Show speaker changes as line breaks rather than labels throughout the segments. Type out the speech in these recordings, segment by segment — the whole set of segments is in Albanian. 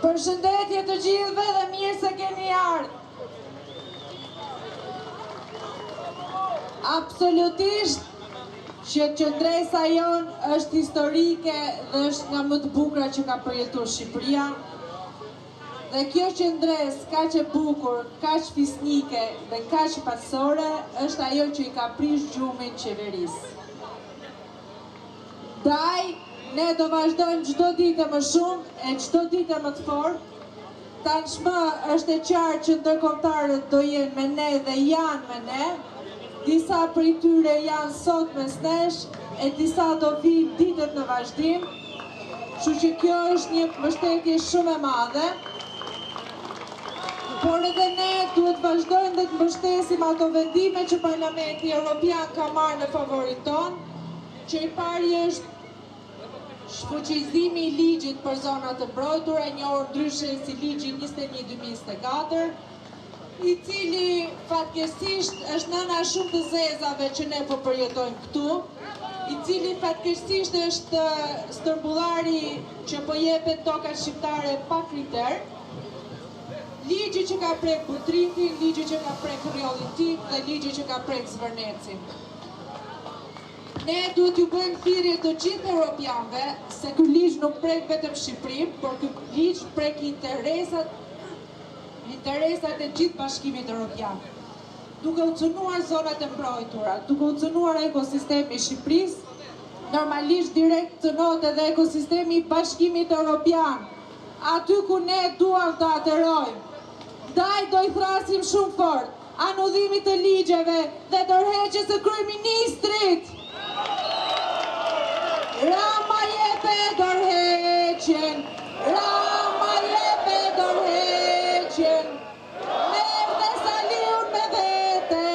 Përshëndetje të gjithëve dhe mirë se keni ardhur. Absolutisht që qendresa jonë është historike dhe është nga më të bukura që ka përjetuar Shqipëria. Dhe kjo qendresë kaq e bukur, kaq fisnike dhe kaq pasore është ajo që i ka prish gjumin qeverisë. Ndaj, ne do vazhdojmë çdo ditë më shumë e çdo ditë më të fortë. Tashmë është e qartë që ndërkombëtarët do jenë me ne dhe janë me ne. Disa prej tyre janë sot mes nesh e disa do vinë ditët në vazhdim. Kështu që kjo është një mbështetje shumë e madhe. Por edhe ne duhet vazhdojmë dhe të mbështesim ato vendime që Parlamenti Evropian ka marrë në favorin tonë, që i pari është shfuqizimi i ligjit për zonat të mbrojtura, njohur ndryshe si ligji 21/2024, i cili fatkeqësisht është nëna shumë të zezave që ne po përjetojmë këtu, i cili fatkeqësisht është stërmbullari që po jepet tokat shqiptare pa kriter, ligji që ka prek Butritin, ligji që ka prek Rjollin dhe ligji që ka prek Zvërnecin. Ne duhet ju bëjmë thirrje të gjithë europianëve se ky ligj nuk prek vetëm Shqipërinë, por ky ligj prek interesat e gjithë bashkimit evropian. Duke u cënuar zonat e mbrojtura, duke u cënuar ekosistemi i Shqipërisë, normalisht direkt cënohet edhe ekosistemi i bashkimit evropian, aty ku ne duam të aterojmë. Ndaj do i thrasim shumë fort anullimit të ligjeve dhe dorëheqjes së kryeministrit. Rama jepe dorëheqjen, Rama jepe dorëheqjen, merr dhe Saliun me vete,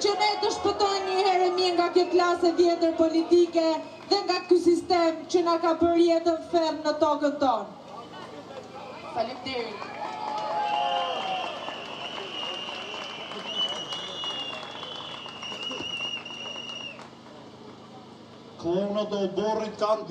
që ne të shpëtojmë një herë mirë nga kjo klasë e vjetër politike dhe nga ky sistem që na ka bërë jetën ferm në tokën tonë. Faleminderit.
Klonët o borrit kanë